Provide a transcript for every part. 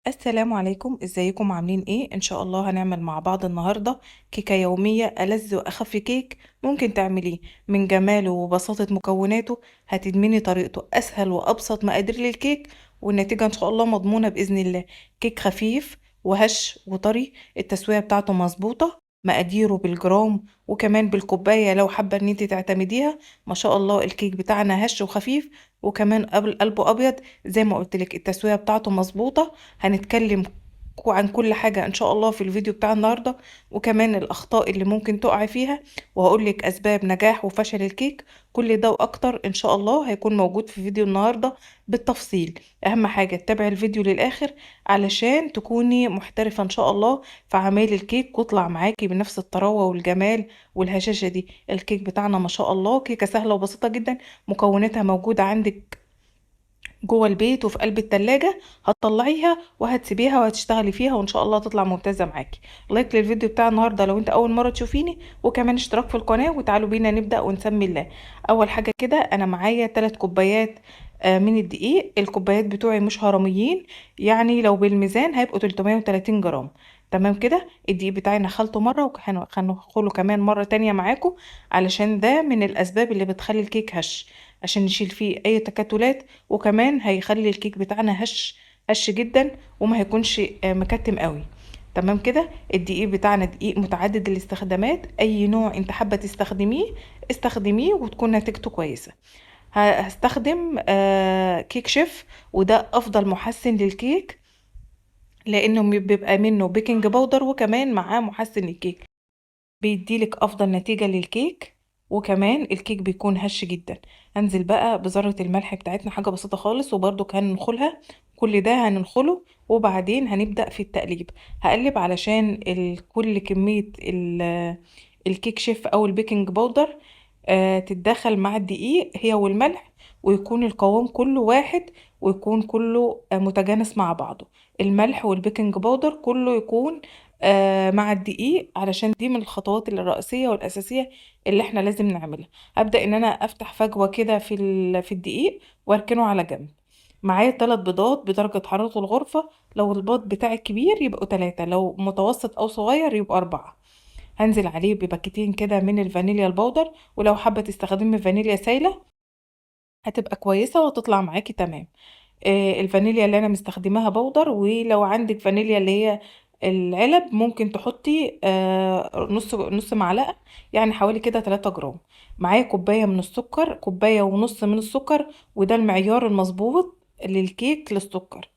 السلام عليكم، ازيكم عاملين ايه؟ ان شاء الله هنعمل مع بعض النهارده كيكه يوميه ألذ واخف كيك ممكن تعمليه. من جماله وبساطه مكوناته هتدمني طريقته. اسهل وابسط مقادير للكيك والنتيجه ان شاء الله مضمونه باذن الله. كيك خفيف وهش وطري، التسويه بتاعته مظبوطه، مقاديره بالجرام وكمان بالكوبايه لو حابه ان انت تعتمديها. ما شاء الله الكيك بتاعنا هش وخفيف وكمان قلبه ابيض. زي ما قلت لك التسويه بتاعته مظبوطه. هنتكلم عن كل حاجة إن شاء الله في الفيديو بتاع النهاردة، وكمان الأخطاء اللي ممكن تقع فيها، وهقولك أسباب نجاح وفشل الكيك. كل ده وأكتر إن شاء الله هيكون موجود في فيديو النهاردة بالتفصيل. أهم حاجة تتابعي الفيديو للآخر علشان تكوني محترفة إن شاء الله في عمايل الكيك ويطلع معاكي بنفس الطراوة والجمال والهشاشة دي. الكيك بتاعنا ما شاء الله كيكة سهلة وبسيطة جدا، مكوناتها موجودة عندك جوه البيت وفي قلب التلاجة. هتطلعيها وهتسيبيها وهتشتغلي فيها وان شاء الله تطلع ممتازة معاكي. لايك للفيديو بتاع النهاردة لو انت اول مرة تشوفيني، وكمان اشتراك في القناة، وتعالوا بينا نبدأ ونسمي الله. اول حاجة كده انا معايا 3 كوبايات من الدقيق. الكوبايات بتوعي مش هرميين، يعني لو بالميزان هيبقوا 330 جرام. تمام كده. الدقيق بتاعي نخلته مرة وهنخله كمان مرة تانية معاكم، علشان ده من الاسباب اللي بتخلي الكيك هش، عشان نشيل فيه اي تكتلات، وكمان هيخلي الكيك بتاعنا هش هش جدا وما هيكونش مكتم قوي. تمام كده. الدقيق بتاعنا دقيق متعدد الاستخدامات، اي نوع انت حابه تستخدميه استخدميه وتكون نتيجته كويسه. هستخدم كيك شيف، وده افضل محسن للكيك لانه بيبقى منه بيكنج باودر وكمان معاه محسن الكيك، بيديلك افضل نتيجة للكيك، وكمان الكيك بيكون هش جدا. هنزل بقى بذرة الملح بتاعتنا، حاجة بسيطة خالص، وبرضو هننخلها. كل ده هننخله وبعدين هنبدأ في التقليب. هقلب علشان كل كمية الكيك شيف او البيكنج باودر تتدخل مع الدقيق هي والملح، ويكون القوام كله واحد، ويكون كله متجانس مع بعضه. الملح والبيكنج باودر كله يكون مع الدقيق، علشان دي من الخطوات الرئيسية والأساسية اللي احنا لازم نعملها. هبدأ ان انا افتح فجوة كده في الدقيق واركنه على جنب. معايا 3 بيضات بدرجة حرارة الغرفة. لو البيض بتاعك كبير يبقوا 3، لو متوسط او صغير يبقوا 4. هنزل عليه بباكيتين كده من الفانيليا البودر، ولو حابة تستخدمي فانيليا سايلة هتبقى كويسة وهتطلع معاكي تمام. الفانيليا اللي انا مستخدماها بودر، ولو عندك فانيليا اللي هي العلب ممكن تحطي نص نص معلقة، يعني حوالي كده 3 جرام. معايا كوباية من السكر، كوباية ونص من السكر، وده المعيار المظبوط للكيك للسكر.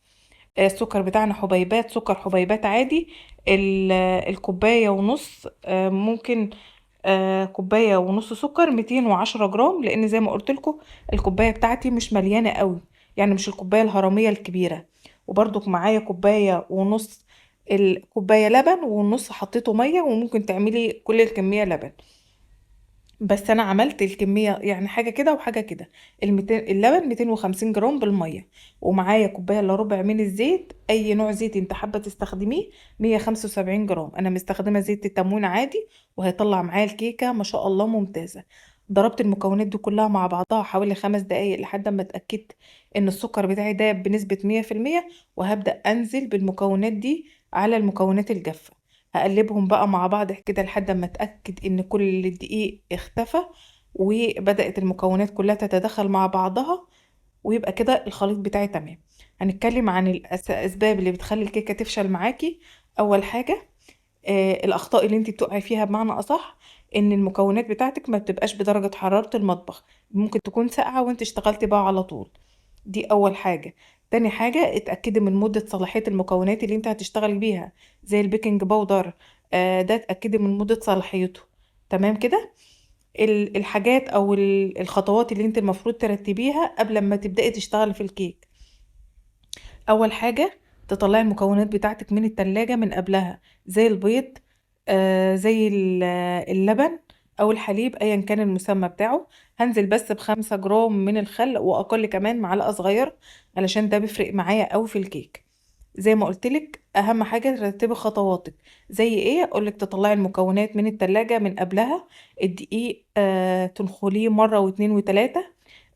السكر بتاعنا حبيبات، سكر حبيبات عادي. الكوباية ونص ممكن كوباية ونص سكر 210 جرام، لان زي ما قلت لكم الكوباية بتاعتي مش مليانة قوي، يعني مش الكوباية الهرمية الكبيرة. وبرضك معايا كوباية ونص، الكوباية لبن ونص حطيته مية، وممكن تعملي كل الكمية لبن، بس انا عملت الكميه يعني حاجه كده وحاجه كده. اللبن 250 جرام بالميه، ومعايا كوبايه الا ربع من الزيت، اي نوع زيت انت حابه تستخدميه. 175 جرام، انا مستخدمه زيت التموين عادي، وهيطلع معايا الكيكه ما شاء الله ممتازه. ضربت المكونات دي كلها مع بعضها حوالي 5 دقايق لحد ما اتاكدت ان السكر بتاعي ده بنسبه 100%، وهبدا انزل بالمكونات دي على المكونات الجافه. هقلبهم بقى مع بعض كده لحد ما اتاكد ان كل الدقيق اختفى وبدات المكونات كلها تتداخل مع بعضها، ويبقى كده الخليط بتاعي تمام. هنتكلم عن الاسباب اللي بتخلي الكيكه تفشل معاكي. اول حاجه الاخطاء اللي انت بتقعي فيها بمعنى اصح، ان المكونات بتاعتك ما بتبقاش بدرجه حراره المطبخ، ممكن تكون ساقعه وانت اشتغلتي بقى على طول. دي اول حاجة. تاني حاجة اتأكدي من مدة صلاحية المكونات اللي انت هتشتغلي بيها، زي البيكنج باودر. ده اتأكدي من مدة صلاحيته. تمام كده. الحاجات او الخطوات اللي انت المفروض ترتبيها قبل ما تبدأي تشتغلي في الكيك. اول حاجة تطلعي المكونات بتاعتك من التلاجة من قبلها، زي البيض، زي اللبن او الحليب ايا كان المسمى بتاعه. هنزل بس ب5 جرام من الخل، واقل كمان معلقة صغيرة، علشان ده بيفرق معايا قوي في الكيك. زي ما قلتلك اهم حاجة ترتبي خطواتك. زي ايه؟ اقولك تطلعي المكونات من التلاجة من قبلها. الدقيق تنخليه مرة واتنين وتلاتة.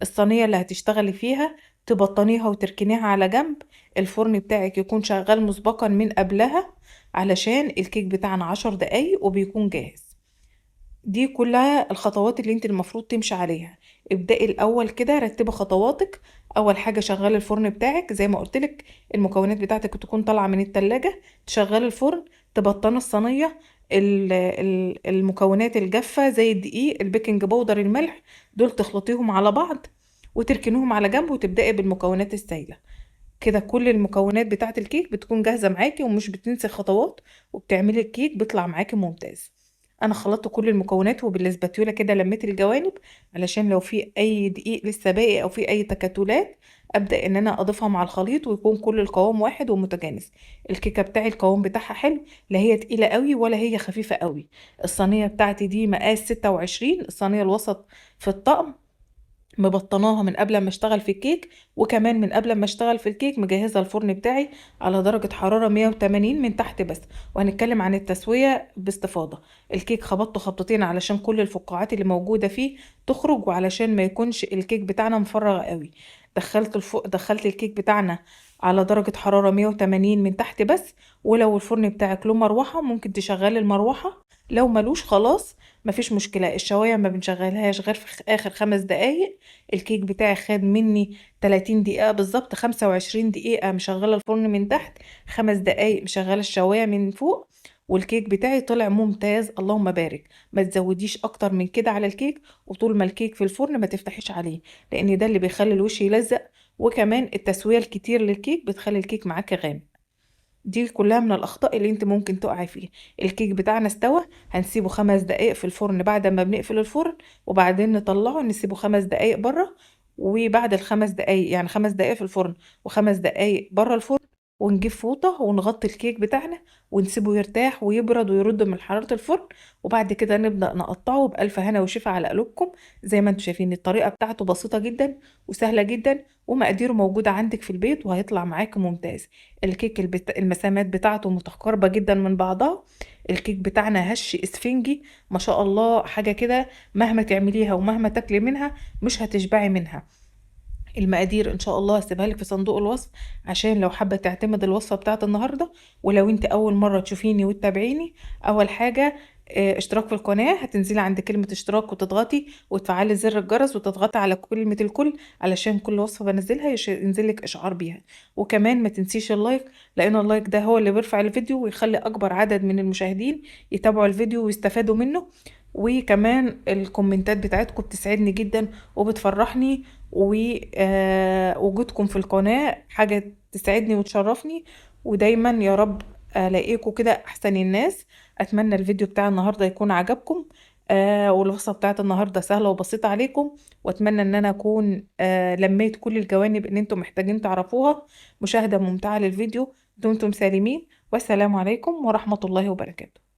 الصينية اللي هتشتغلي فيها تبطنيها وتركنيها على جنب. الفرن بتاعك يكون شغال مسبقا من قبلها علشان الكيك بتاعنا 10 دقايق وبيكون جاهز. دي كلها الخطوات اللي انت المفروض تمشي عليها. ابدأي الأول كده، رتبي خطواتك. أول حاجة شغلي الفرن بتاعك زي ما قلتلك، المكونات بتاعتك تكون طالعة من التلاجة، تشغلي الفرن، تبطني الصينية. المكونات الجافة زي الدقيق، البيكنج باودر، الملح، دول تخلطيهم على بعض وتركنيهم على جنب وتبدأي بالمكونات السائلة. كده كل المكونات بتاعة الكيك بتكون جاهزة معاكي ومش بتنسي خطوات، وبتعملي الكيك بيطلع معاكي ممتاز. انا خلطت كل المكونات وبالاسباتيوله كده لميت الجوانب علشان لو في اي دقيق لسه باقي او في اي تكتلات ابدا ان انا اضيفها مع الخليط ويكون كل القوام واحد ومتجانس. الكيكه بتاعي القوام بتاعها حلو، لا هي تقيله قوي ولا هي خفيفه قوي. الصينيه بتاعتي دي مقاس 26، الصينيه الوسط في الطقم. مبطناها من قبل ما اشتغل في الكيك، وكمان من قبل ما اشتغل في الكيك مجهزه الفرن بتاعي على درجه حراره 180 من تحت بس. وهنتكلم عن التسويه باستفاضه. الكيك خبطته خبطتين علشان كل الفقاعات اللي موجوده فيه تخرج، وعلشان ما يكونش الكيك بتاعنا مفرغ قوي. دخلت الكيك بتاعنا على درجه حراره 180 من تحت بس. ولو الفرن بتاعك له مروحه ممكن تشغلي المروحه، لو ملوش خلاص مفيش مشكلة. الشواية ما بنشغلهاش غير في آخر 5 دقايق. الكيك بتاعي خد مني 30 دقيقة بالظبط، 25 دقيقة مشغلة الفرن من تحت، 5 دقايق مشغلة الشواية من فوق. والكيك بتاعي طلع ممتاز، اللهم بارك. ما تزوديش اكتر من كده على الكيك، وطول ما الكيك في الفرن ما تفتحيش عليه، لان ده اللي بيخلي الوش يلزق. وكمان التسوية الكتير للكيك بتخلي الكيك معاكي غامق. دي كلها من الأخطاء اللي انت ممكن تقعي فيها. الكيك بتاعنا استوى، هنسيبه 5 دقايق في الفرن بعد ما بنقفل الفرن، وبعدين نطلعه نسيبه 5 دقايق بره. وبعد ال5 دقايق، يعني 5 دقايق في الفرن و5 دقايق بره الفرن، ونجيب فوطة ونغطي الكيك بتاعنا ونسيبه يرتاح ويبرد ويرد من حرارة الفرن. وبعد كده نبدأ نقطعه بألف هنا وشفا على قلوبكم. زي ما انتم شايفين الطريقة بتاعته بسيطة جدا وسهلة جدا، ومقاديره موجودة عندك في البيت وهيطلع معاك ممتاز. الكيك المسامات بتاعته متقاربة جدا من بعضها. الكيك بتاعنا هش اسفنجي ما شاء الله، حاجة كده مهما تعمليها ومهما تاكلي منها مش هتشبعي منها. المقادير ان شاء الله هسيبها لك في صندوق الوصف عشان لو حابه تعتمد الوصفه بتاعت النهارده. ولو انت اول مره تشوفيني وتتابعيني، اول حاجه اشتراك في القناه، هتنزلي عند كلمه اشتراك وتضغطي وتفعلي زر الجرس وتضغطي على كلمه الكل علشان كل وصفه بنزلها ينزلك اشعار بيها. وكمان ما تنسيش اللايك، لان اللايك ده هو اللي بيرفع الفيديو ويخلي اكبر عدد من المشاهدين يتابعوا الفيديو ويستفادوا منه. وكمان الكومنتات بتاعتكم بتسعدني جدا وبتفرحني، ووجودكم في القناة حاجة تسعدني وتشرفني. ودايما يا رب الاقيكم كده احسن الناس. اتمنى الفيديو بتاع النهاردة يكون عجبكم، والوصفة بتاعت النهاردة سهلة وبسيطة عليكم. واتمنى ان انا اكون لميت كل الجوانب اللي انتم محتاجين تعرفوها. مشاهدة ممتعة للفيديو. دمتم سالمين، والسلام عليكم ورحمة الله وبركاته.